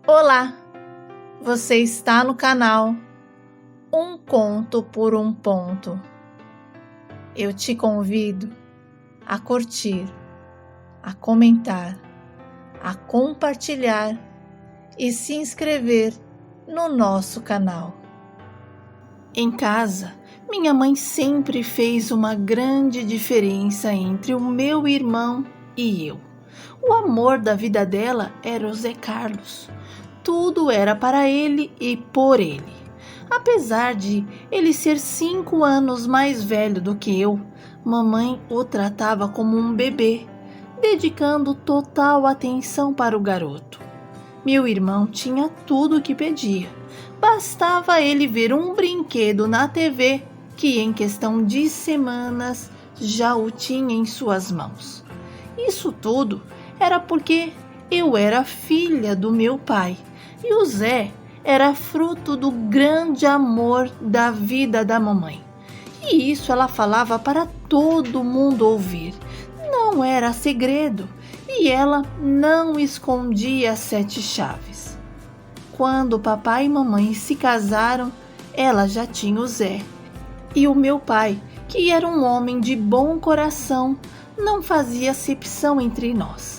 Olá, você está no canal Um Conto por um Ponto. Eu te convido a curtir, a comentar, a compartilhar e se inscrever no nosso canal. Em casa, minha mãe sempre fez uma grande diferença entre o meu irmão e eu. O amor da vida dela era o Zé Carlos. Tudo era para ele e por ele. Apesar de ele ser 5 anos mais velho do que eu, mamãe o tratava como um bebê, dedicando total atenção para o garoto. Meu irmão tinha tudo o que pedia. Bastava ele ver um brinquedo na TV que em questão de semanas já o tinha em suas mãos. Isso tudo era porque eu era filha do meu pai. E o Zé era fruto do grande amor da vida da mamãe. E isso ela falava para todo mundo ouvir. Não era segredo e ela não escondia as 7 chaves. Quando papai e mamãe se casaram, ela já tinha o Zé. E o meu pai, que era um homem de bom coração, não fazia acepção entre nós.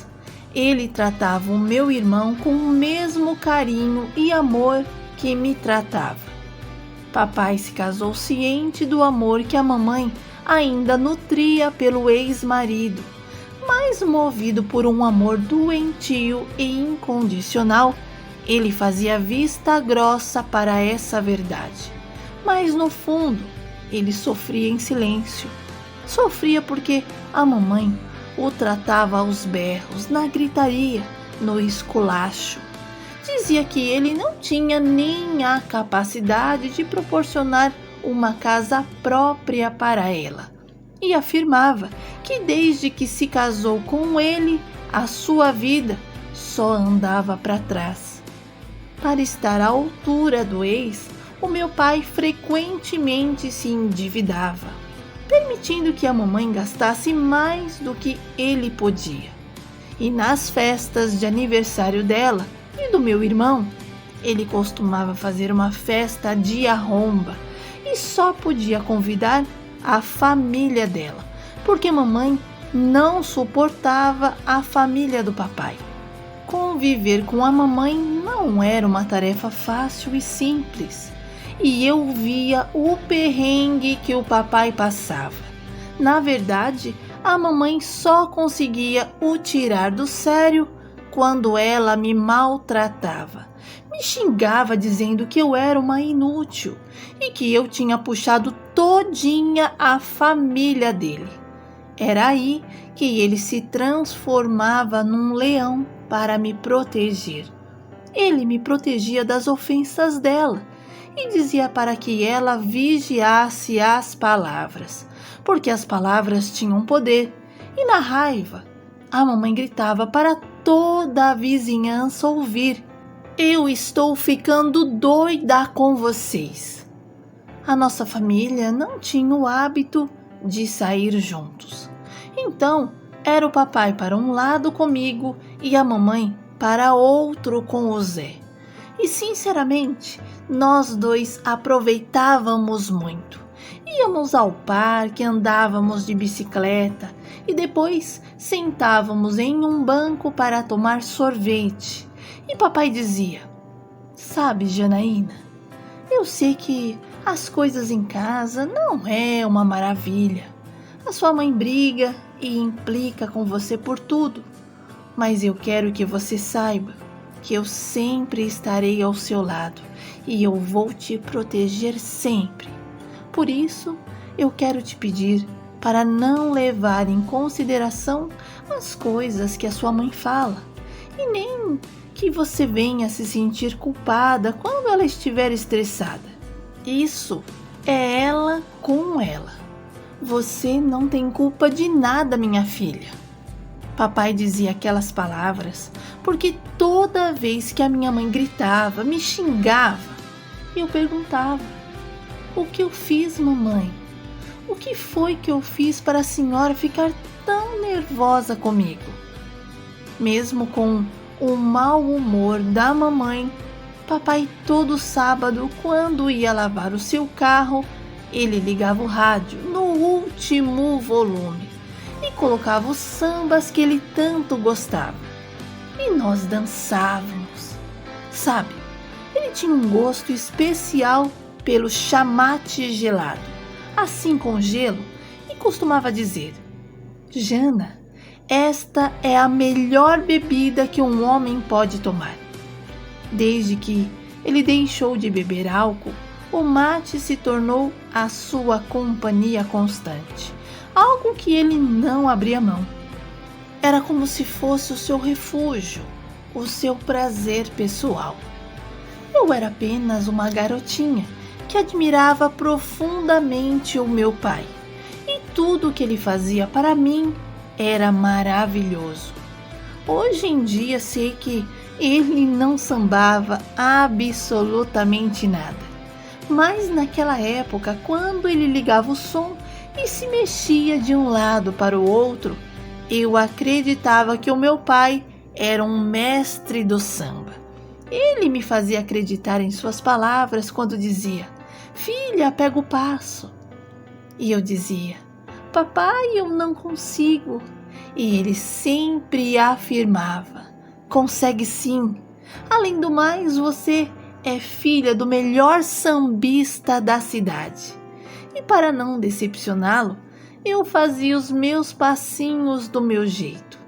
Ele tratava o meu irmão com o mesmo carinho e amor que me tratava. Papai se casou ciente do amor que a mamãe ainda nutria pelo ex-marido, mas movido por um amor doentio e incondicional, ele fazia vista grossa para essa verdade. Mas no fundo, ele sofria em silêncio. Sofria porque a mamãe o tratava aos berros, na gritaria, no esculacho. Dizia que ele não tinha nem a capacidade de proporcionar uma casa própria para ela. E afirmava que desde que se casou com ele, a sua vida só andava para trás. Para estar à altura do ex, o meu pai frequentemente se endividava, permitindo que a mamãe gastasse mais do que ele podia. E nas festas de aniversário dela e do meu irmão, ele costumava fazer uma festa de arromba e só podia convidar a família dela, porque a mamãe não suportava a família do papai. Conviver com a mamãe não era uma tarefa fácil e simples. E eu via o perrengue que o papai passava. Na verdade, a mamãe só conseguia o tirar do sério quando ela me maltratava. Me xingava dizendo que eu era uma inútil e que eu tinha puxado todinha a família dele. Era aí que ele se transformava num leão para me proteger. Ele me protegia das ofensas dela e dizia para que ela vigiasse as palavras, porque as palavras tinham poder. E na raiva, a mamãe gritava para toda a vizinhança ouvir: "Eu estou ficando doida com vocês." A nossa família não tinha o hábito de sair juntos. Então, era o papai para um lado comigo e a mamãe para outro com o Zé. E sinceramente, nós dois aproveitávamos muito. Íamos ao parque, andávamos de bicicleta e depois sentávamos em um banco para tomar sorvete. E papai dizia: "Sabe, Janaína, eu sei que as coisas em casa não é uma maravilha. A sua mãe briga e implica com você por tudo, mas eu quero que você saiba que eu sempre estarei ao seu lado e eu vou te proteger sempre. Por isso, eu quero te pedir para não levar em consideração as coisas que a sua mãe fala e nem que você venha se sentir culpada quando ela estiver estressada. Isso é ela com ela. Você não tem culpa de nada, minha filha." Papai dizia aquelas palavras porque toda vez que a minha mãe gritava, me xingava, eu perguntava: "O que eu fiz, mamãe? O que foi que eu fiz para a senhora ficar tão nervosa comigo?" Mesmo com o mau humor da mamãe, papai todo sábado, quando ia lavar o seu carro, ele ligava o rádio no último volume e colocava os sambas que ele tanto gostava. E nós dançávamos. Sabe, ele tinha um gosto especial pelo chamate gelado, assim com gelo, e costumava dizer: Jana, esta é a melhor bebida que um homem pode tomar. Desde que ele deixou de beber álcool, o mate se tornou a sua companhia constante, algo que ele não abria mão. Era como se fosse o seu refúgio, o seu prazer pessoal. Eu era apenas uma garotinha que admirava profundamente o meu pai, e tudo o que ele fazia para mim era maravilhoso. Hoje em dia sei que ele não sambava absolutamente nada, mas naquela época, quando ele ligava o som e se mexia de um lado para o outro, eu acreditava que o meu pai era um mestre do samba. Ele me fazia acreditar em suas palavras quando dizia: Filha, pega o passo. E eu dizia: Papai, eu não consigo. E ele sempre afirmava: Consegue sim. Além do mais, você é filha do melhor sambista da cidade. E para não decepcioná-lo, eu fazia os meus passinhos do meu jeito.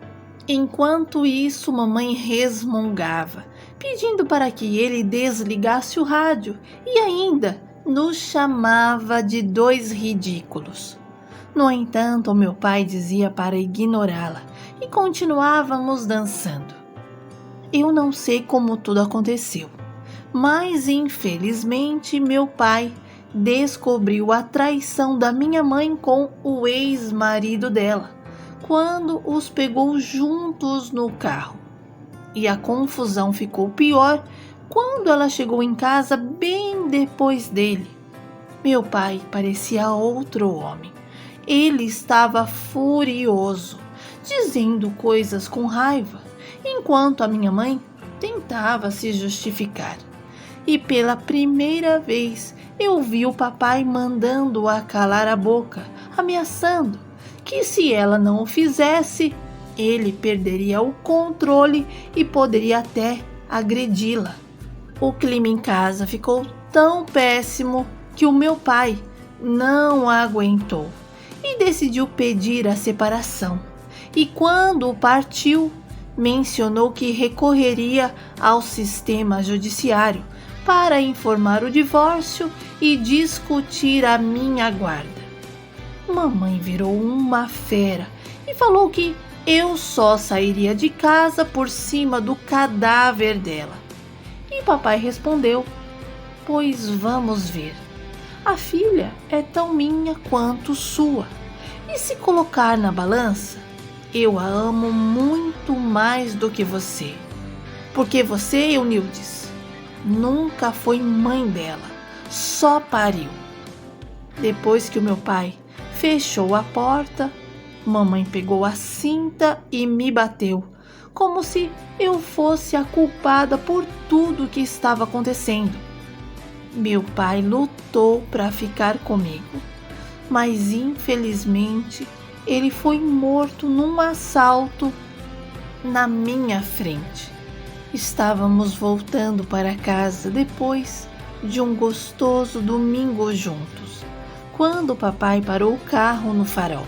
Enquanto isso, mamãe resmungava, pedindo para que ele desligasse o rádio, e ainda nos chamava de dois ridículos. No entanto, meu pai dizia para ignorá-la e continuávamos dançando. Eu não sei como tudo aconteceu, mas infelizmente meu pai descobriu a traição da minha mãe com o ex-marido dela, quando os pegou juntos no carro. E a confusão ficou pior quando ela chegou em casa bem depois dele. Meu pai parecia outro homem. Ele estava furioso, dizendo coisas com raiva, enquanto a minha mãe tentava se justificar. E pela primeira vez eu vi o papai mandando-a calar a boca, ameaçando que se ela não o fizesse, ele perderia o controle e poderia até agredi-la. O clima em casa ficou tão péssimo que o meu pai não aguentou e decidiu pedir a separação. E quando partiu, mencionou que recorreria ao sistema judiciário para informar o divórcio e discutir a minha guarda. Mamãe virou uma fera e falou que eu só sairia de casa por cima do cadáver dela. E papai respondeu: Pois vamos ver. A filha é tão minha quanto sua. E se colocar na balança, eu a amo muito mais do que você. Porque você, Eunildes, nunca foi mãe dela, só pariu. Depois que o meu pai fechou a porta, mamãe pegou a cinta e me bateu, como se eu fosse a culpada por tudo que estava acontecendo. Meu pai lutou para ficar comigo, mas infelizmente ele foi morto num assalto na minha frente. Estávamos voltando para casa depois de um gostoso domingo juntos, quando o papai parou o carro no farol.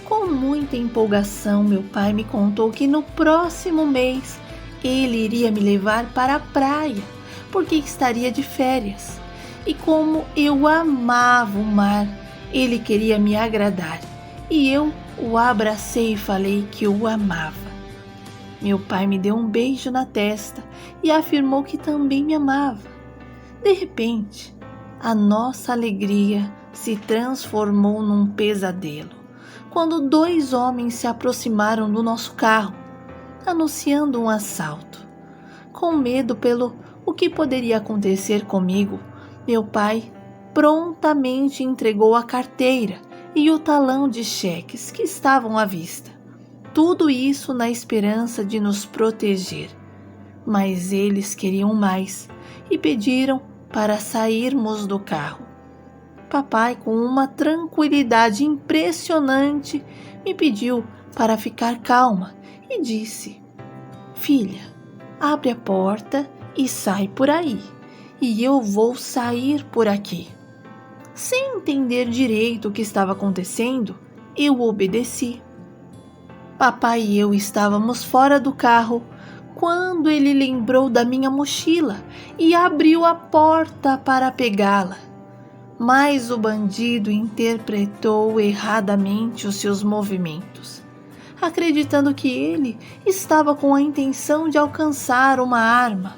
Com muita empolgação, meu pai me contou que no próximo mês ele iria me levar para a praia, porque estaria de férias. E como eu amava o mar, ele queria me agradar, e eu o abracei e falei que o amava. Meu pai me deu um beijo na testa e afirmou que também me amava. De repente, a nossa alegria se transformou num pesadelo, quando dois homens se aproximaram do nosso carro, anunciando um assalto. Com medo pelo o que poderia acontecer comigo, meu pai prontamente entregou a carteira e o talão de cheques que estavam à vista. tudo isso na esperança de nos proteger. Mas eles queriam mais e pediram para sairmos do carro. Papai, com uma tranquilidade impressionante, me pediu para ficar calma e disse: "Filha, abre a porta e sai por aí, e eu vou sair por aqui." Sem entender direito o que estava acontecendo, eu obedeci. Papai e eu estávamos fora do carro quando ele lembrou da minha mochila e abriu a porta para pegá-la. Mas o bandido interpretou erradamente os seus movimentos, acreditando que ele estava com a intenção de alcançar uma arma,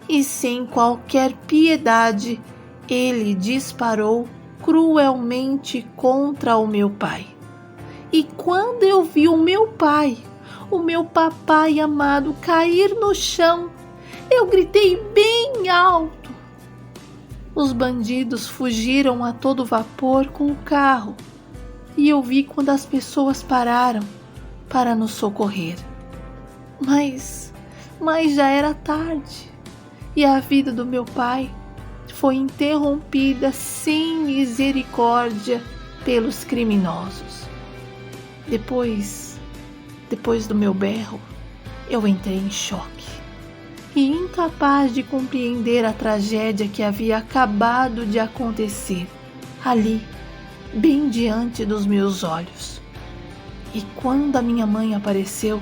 e sem qualquer piedade, ele disparou cruelmente contra o meu pai. E quando eu vi o meu papai amado, cair no chão, eu gritei bem alto. Os bandidos fugiram a todo vapor com o carro, e eu vi quando as pessoas pararam para nos socorrer. Mas já era tarde, e a vida do meu pai foi interrompida sem misericórdia pelos criminosos. Depois do meu berro, eu entrei em choque e, incapaz de compreender a tragédia que havia acabado de acontecer ali, bem diante dos meus olhos. E quando a minha mãe apareceu,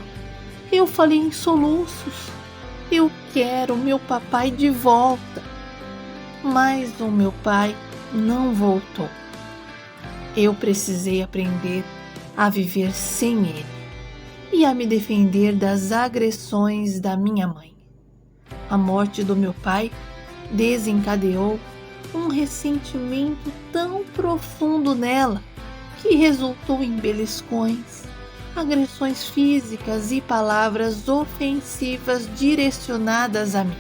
eu falei em soluços: "Eu quero meu papai de volta." Mas o meu pai não voltou. Eu precisei aprender a viver sem ele e a me defender das agressões da minha mãe. A morte do meu pai desencadeou um ressentimento tão profundo nela que resultou em beliscões, agressões físicas e palavras ofensivas direcionadas a mim.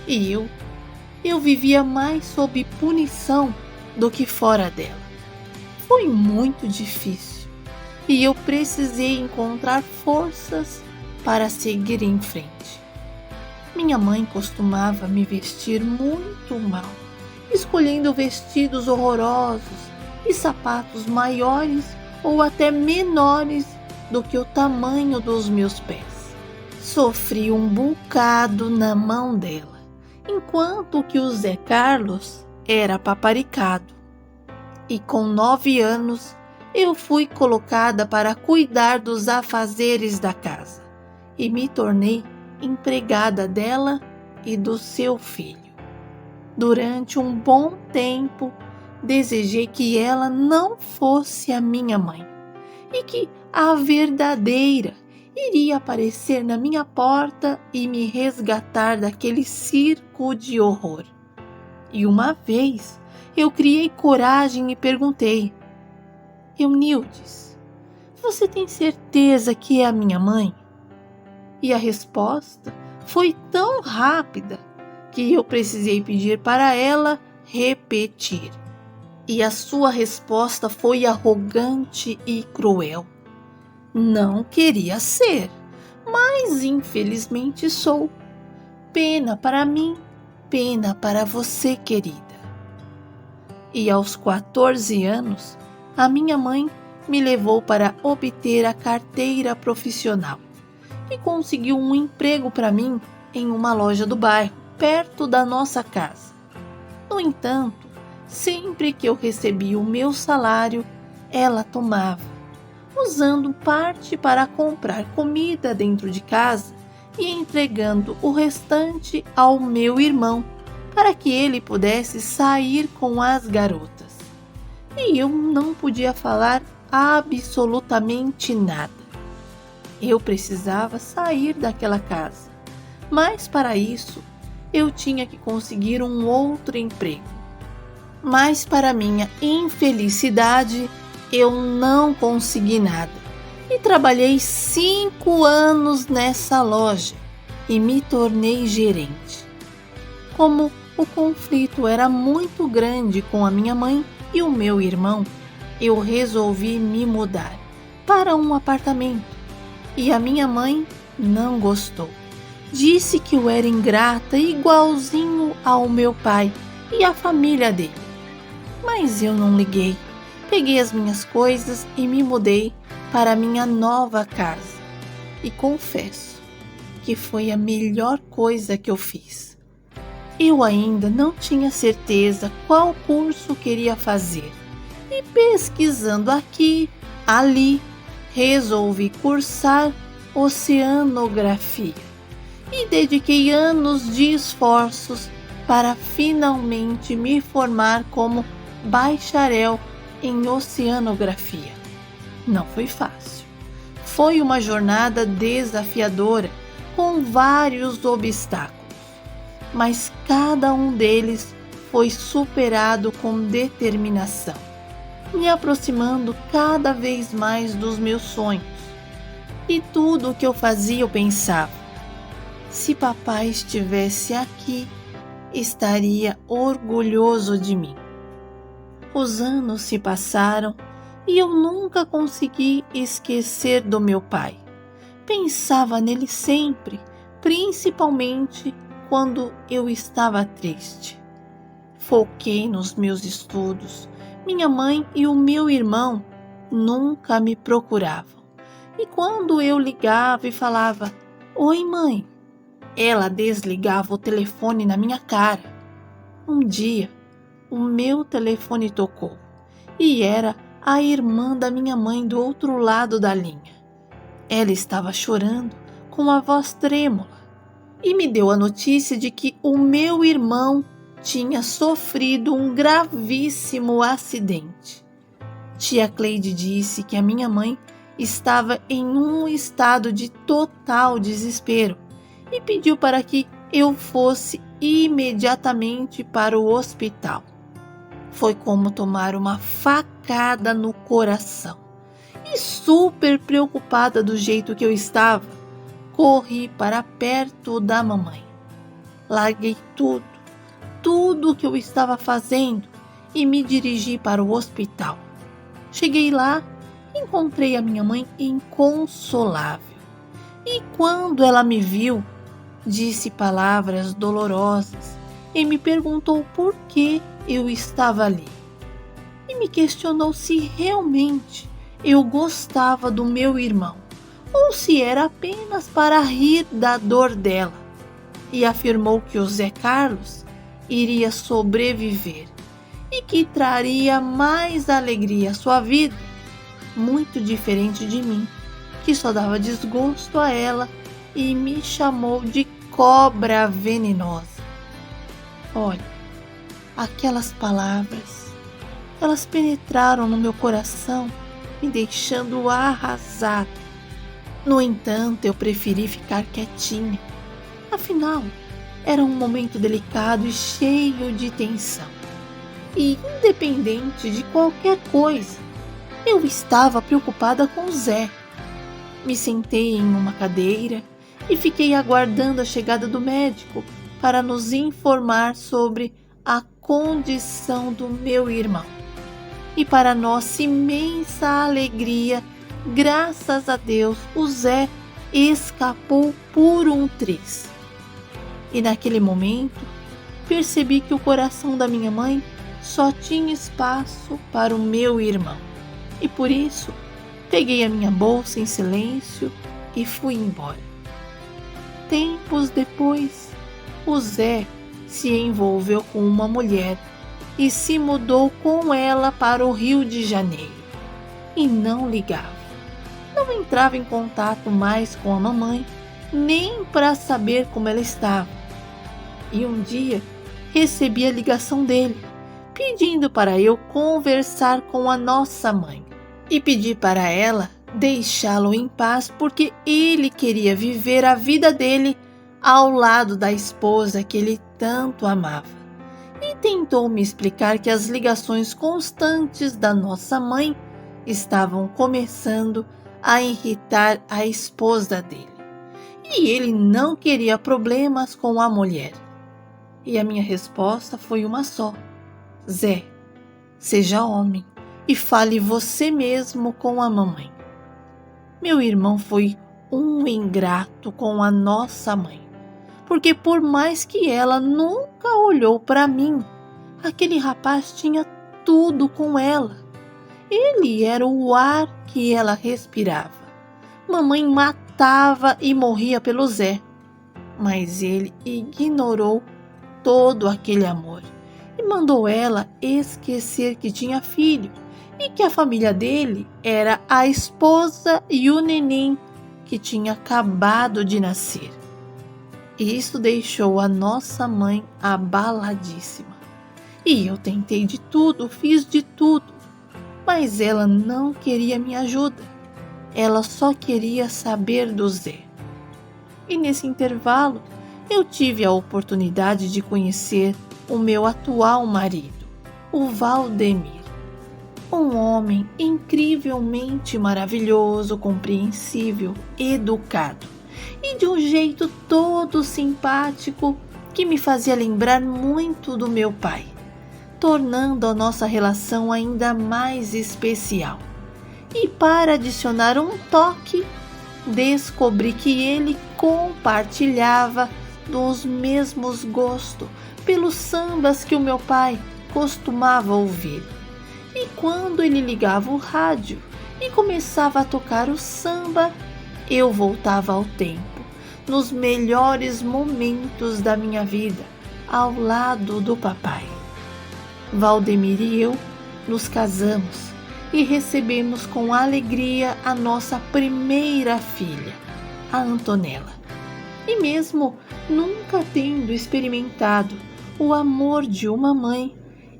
E eu vivia mais sob punição do que fora dela. Foi muito difícil e eu precisei encontrar forças para seguir em frente. Minha mãe costumava me vestir muito mal, escolhendo vestidos horrorosos e sapatos maiores ou até menores do que o tamanho dos meus pés. Sofri um bocado na mão dela, enquanto que o Zé Carlos era paparicado. E com 9 anos, eu fui colocada para cuidar dos afazeres da casa e me tornei empregada dela e do seu filho. Durante um bom tempo, desejei que ela não fosse a minha mãe e que a verdadeira iria aparecer na minha porta e me resgatar daquele circo de horror. E uma vez eu criei coragem e perguntei: "Eunildes, você tem certeza que é a minha mãe?" E a resposta foi tão rápida que eu precisei pedir para ela repetir. E a sua resposta foi arrogante e cruel: "Não queria ser, mas infelizmente sou. Pena para mim, pena para você, querida." E aos 14 anos, a minha mãe me levou para obter a carteira profissional e conseguiu um emprego para mim em uma loja do bairro, perto da nossa casa. No entanto, sempre que eu recebia o meu salário, ela tomava, usando parte para comprar comida dentro de casa e entregando o restante ao meu irmão, para que ele pudesse sair com as garotas. E eu não podia falar absolutamente nada. Eu precisava sair daquela casa, mas para isso eu tinha que conseguir um outro emprego. Mas para minha infelicidade, eu não consegui nada e trabalhei 5 anos nessa loja e me tornei gerente. Como o conflito era muito grande com a minha mãe e o meu irmão, eu resolvi me mudar para um apartamento E a minha mãe não gostou. Disse que eu era ingrata, igualzinho ao meu pai e à família dele. Mas eu não liguei. Peguei as minhas coisas e me mudei para a minha nova casa. E confesso que foi a melhor coisa que eu fiz. Eu ainda não tinha certeza qual curso queria fazer. E pesquisando aqui, ali, resolvi cursar oceanografia. E dediquei anos de esforços para finalmente me formar como bacharel em oceanografia. Não foi fácil. Foi uma jornada desafiadora, com vários obstáculos, mas cada um deles foi superado com determinação, me aproximando cada vez mais dos meus sonhos. E tudo o que eu fazia eu pensava: se papai estivesse aqui, estaria orgulhoso de mim. Os anos se passaram e eu nunca consegui esquecer do meu pai. Pensava nele sempre, principalmente quando eu estava triste. Foquei nos meus estudos. Minha mãe e o meu irmão nunca me procuravam. E quando eu ligava e falava: "Oi, mãe", ela desligava o telefone na minha cara. Um dia, o meu telefone tocou e era a irmã da minha mãe do outro lado da linha. Ela estava chorando com a voz trêmula e me deu a notícia de que o meu irmão tinha sofrido um gravíssimo acidente. Tia Cleide disse que a minha mãe estava em um estado de total desespero e pediu para que eu fosse imediatamente para o hospital. Foi como tomar uma facada no coração. E super preocupada do jeito que eu estava, corri para perto da mamãe. Larguei tudo o que eu estava fazendo e me dirigi para o hospital. Cheguei lá, encontrei a minha mãe inconsolável. E quando ela me viu, disse palavras dolorosas e me perguntou por que eu estava ali. E me questionou se realmente eu gostava do meu irmão ou se era apenas para rir da dor dela. E afirmou que o Zé Carlos iria sobreviver e que traria mais alegria à sua vida, muito diferente de mim, que só dava desgosto a ela e me chamou de cobra venenosa. Olha, aquelas palavras, elas penetraram no meu coração, me deixando arrasada. No entanto, eu preferi ficar quietinha. Afinal, era um momento delicado e cheio de tensão. E independente de qualquer coisa, eu estava preocupada com Zé. Me sentei em uma cadeira e fiquei aguardando a chegada do médico para nos informar sobre a condição do meu irmão. E para nossa imensa alegria, graças a Deus, o Zé escapou por um triz. E naquele momento, percebi que o coração da minha mãe só tinha espaço para o meu irmão. E por isso, peguei a minha bolsa em silêncio e fui embora. Tempos depois, o Zé se envolveu com uma mulher e se mudou com ela para o Rio de Janeiro. E não ligava. Não entrava em contato mais com a mamãe, nem para saber como ela estava. E um dia, recebi a ligação dele, pedindo para eu conversar com a nossa mãe. E pedi para ela deixá-lo em paz porque ele queria viver a vida dele ao lado da esposa que ele tanto amava. E tentou me explicar que as ligações constantes da nossa mãe estavam começando a irritar a esposa dele. E ele não queria problemas com a mulher. E a minha resposta foi uma só: Zé, seja homem e fale você mesmo com a mamãe. Meu irmão foi um ingrato com a nossa mãe, porque por mais que ela nunca olhou para mim, aquele rapaz tinha tudo com ela. Ele era o ar que ela respirava. Mamãe matava e morria pelo Zé, mas ele ignorou todo aquele amor e mandou ela esquecer que tinha filho e que a família dele era a esposa e o neném que tinha acabado de nascer. Isso deixou a nossa mãe abaladíssima. E eu tentei de tudo, fiz de tudo, mas ela não queria minha ajuda. Ela só queria saber do Zé. E nesse intervalo, eu tive a oportunidade de conhecer o meu atual marido, o Valdemir. Um homem incrivelmente maravilhoso, compreensível, educado e de um jeito todo simpático que me fazia lembrar muito do meu pai, tornando a nossa relação ainda mais especial. E para adicionar um toque, descobri que ele compartilhava dos mesmos gostos pelos sambas que o meu pai costumava ouvir. E quando ele ligava o rádio e começava a tocar o samba, eu voltava ao tempo, nos melhores momentos da minha vida, ao lado do papai. Valdemir e eu nos casamos e recebemos com alegria a nossa primeira filha, a Antonella. E mesmo nunca tendo experimentado o amor de uma mãe,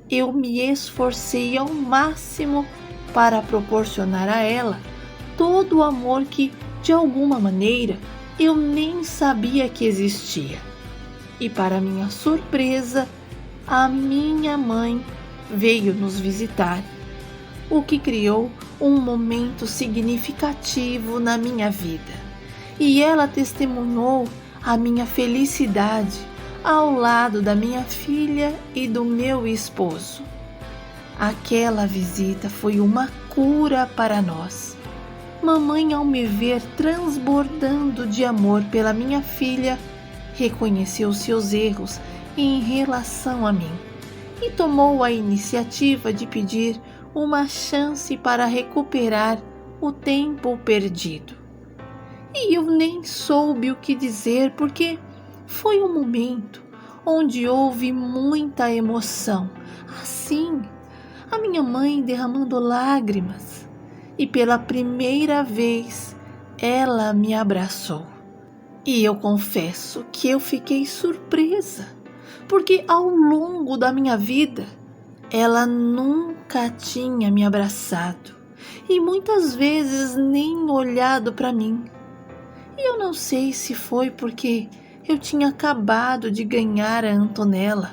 eu me esforcei ao máximo para proporcionar a ela todo o amor que, de alguma maneira, eu nem sabia que existia. E para minha surpresa, a minha mãe veio nos visitar, o que criou um momento significativo na minha vida. E ela testemunhou a minha felicidade ao lado da minha filha e do meu esposo. Aquela visita foi uma cura para nós. Mamãe, ao me ver transbordando de amor pela minha filha, reconheceu seus erros em relação a mim e tomou a iniciativa de pedir uma chance para recuperar o tempo perdido. E eu nem soube o que dizer, porque foi um momento onde houve muita emoção. Assim, a minha mãe derramando lágrimas, e pela primeira vez ela me abraçou. E eu confesso que eu fiquei surpresa, porque ao longo da minha vida ela nunca tinha me abraçado e muitas vezes nem olhado para mim. E eu não sei se foi porque eu tinha acabado de ganhar a Antonella,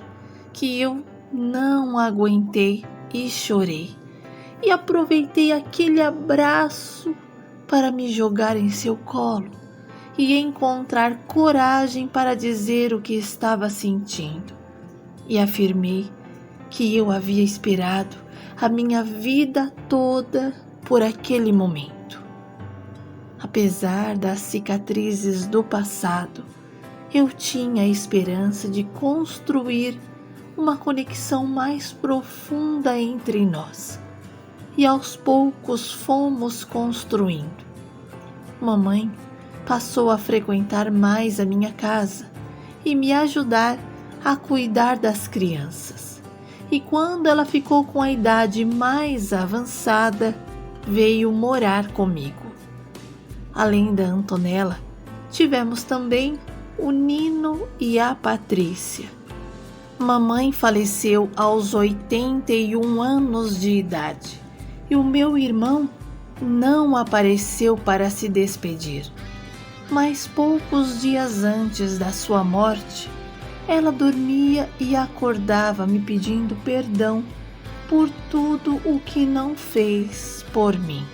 que eu não aguentei e chorei. E aproveitei aquele abraço para me jogar em seu colo e encontrar coragem para dizer o que estava sentindo. E afirmei que eu havia esperado a minha vida toda por aquele momento. Apesar das cicatrizes do passado, eu tinha a esperança de construir uma conexão mais profunda entre nós. E aos poucos fomos construindo. Mamãe passou a frequentar mais a minha casa e me ajudar a cuidar das crianças. E quando ela ficou com a idade mais avançada, veio morar comigo. Além da Antonella, tivemos também o Nino e a Patrícia. Mamãe faleceu aos 81 anos de idade e o meu irmão não apareceu para se despedir. Mas poucos dias antes da sua morte, ela dormia e acordava me pedindo perdão por tudo o que não fez por mim.